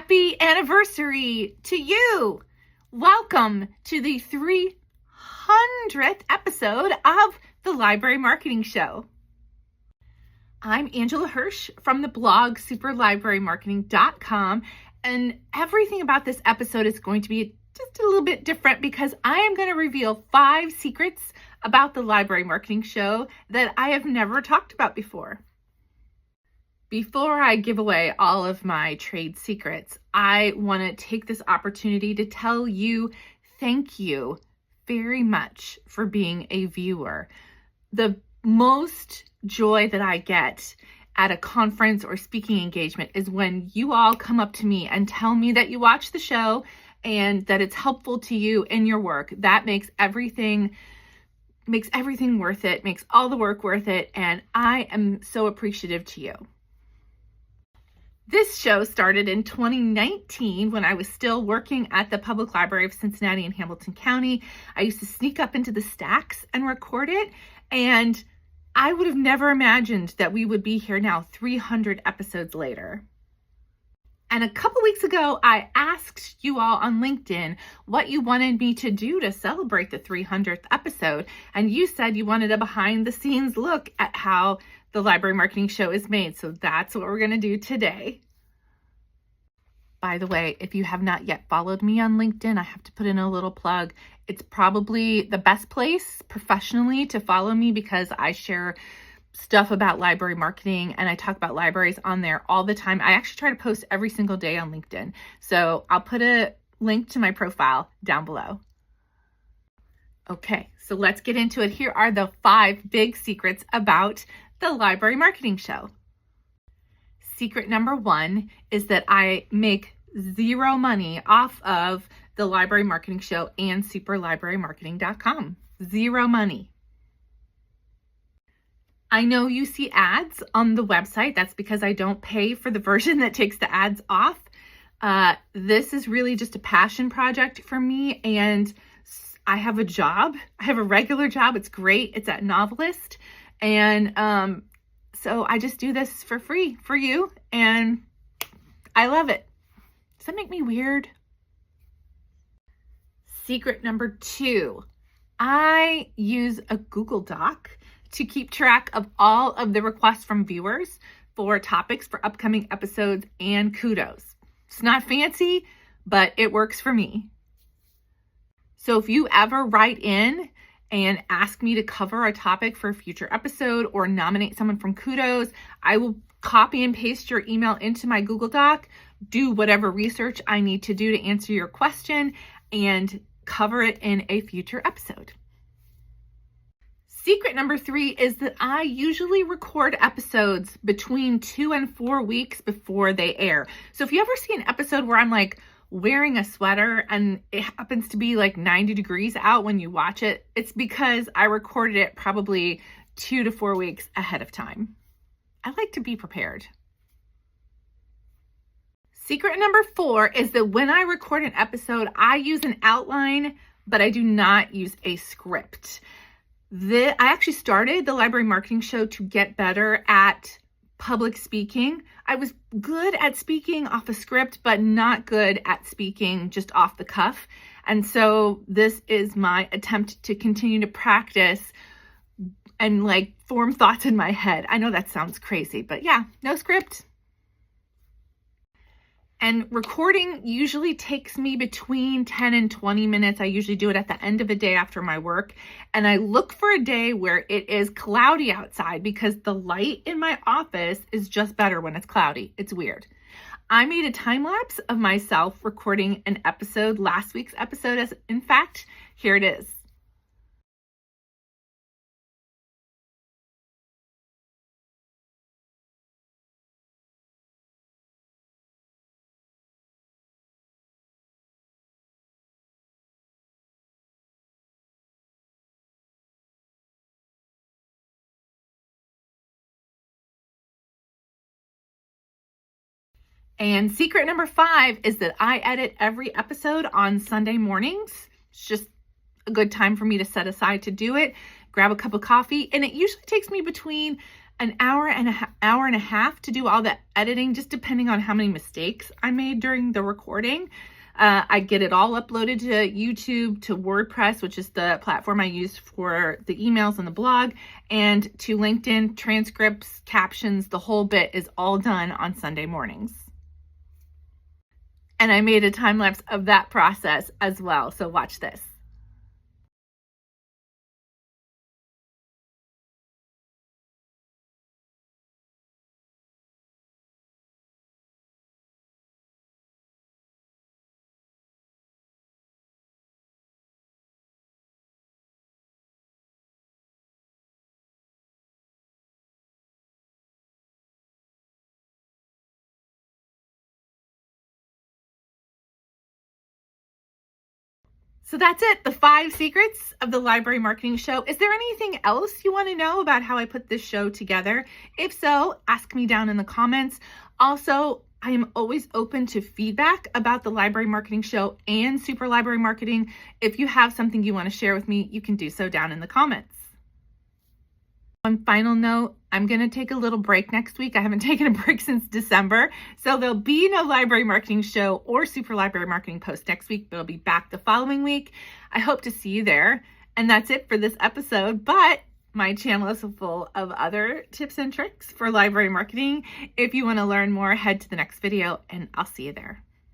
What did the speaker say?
Happy anniversary to you. Welcome to the 300th episode of the Library Marketing Show. I'm Angela Hursh from the blog superlibrarymarketing.com, and everything about this episode is going to be just a little bit different because I am going to reveal 5 secrets about the Library Marketing Show that I have never talked about before. Before I give away all of my trade secrets, I want to take this opportunity to tell you thank you very much for being a viewer. The most joy that I get at a conference or speaking engagement is when you all come up to me and tell me that you watch the show and that it's helpful to you in your work. That makes everything worth it, makes all the work worth it, and I am so appreciative to you. This show started in 2019 when I was still working at the Public Library of Cincinnati and Hamilton County. I used to sneak up into the stacks and record it, and I would have never imagined that we would be here now 300 episodes later. And a couple weeks ago, I asked you all on LinkedIn what you wanted me to do to celebrate the 300th episode, and you said you wanted a behind-the-scenes look at how the Library Marketing Show is made, so that's what we're going to do today. By the way, if you have not yet followed me on LinkedIn, I have to put in a little plug. It's probably the best place professionally to follow me because I share stuff about library marketing and I talk about libraries on there all the time. I actually try to post every single day on LinkedIn. So I'll put a link to my profile down below. Okay, so let's get into it. Here are the 5 big secrets about the Library Marketing Show. Secret number 1 is that I make 0 money off of the Library Marketing Show and superlibrarymarketing.com. 0 money. I know you see ads on the website. That's because I don't pay for the version that takes the ads off. This is really just a passion project for me, and I have a job. I have a regular job. It's great. It's at Novelist. And so I just do this for free for you, and I love it. Does that make me weird? Secret number 2, I use a Google Doc to keep track of all of the requests from viewers for topics for upcoming episodes and kudos. It's not fancy, but it works for me. So if you ever write in and ask me to cover a topic for a future episode or nominate someone from kudos, I will copy and paste your email into my Google Doc, do whatever research I need to do to answer your question, and cover it in a future episode. Secret number 3 is that I usually record episodes between 2 and 4 weeks before they air. So if you ever see an episode where I'm like wearing a sweater and it happens to be like 90 degrees out when you watch it, it's because I recorded it probably 2 to 4 weeks ahead of time. I like to be prepared. Secret number 4 is that when I record an episode, I use an outline, but I do not use a script. I actually started the Library Marketing Show to get better at public speaking. I was good at speaking off a script, but not good at speaking just off the cuff. And so this is my attempt to continue to practice and like form thoughts in my head. I know that sounds crazy, but yeah, no script. And recording usually takes me between 10 and 20 minutes. I usually do it at the end of the day after my work. And I look for a day where it is cloudy outside because the light in my office is just better when it's cloudy. It's weird. I made a time lapse of myself recording an episode, last week's episode. In fact, here it is. And secret number 5 is that I edit every episode on Sunday mornings. It's just a good time for me to set aside to do it, grab a cup of coffee, and it usually takes me between an hour and a half to do all the editing, just depending on how many mistakes I made during the recording. I get it all uploaded to YouTube, to WordPress, which is the platform I use for the emails and the blog, and to LinkedIn. Transcripts, captions, the whole bit is all done on Sunday mornings. And I made a time lapse of that process as well, so watch this. So that's it, the 5 secrets of the library marketing show. Is there anything else you want to know about how I put this show together? If so, ask me down in the comments. Also, I am always open to feedback about the library marketing show and super library marketing. If you have something you want to share with me, you can do so down in the comments. One final note, I'm going to take a little break next week. I haven't taken a break since December, so there'll be no library marketing show or super library marketing post next week, but I'll be back the following week. I hope to see you there. And that's it for this episode, but my channel is full of other tips and tricks for library marketing. If you want to learn more, head to the next video and I'll see you there.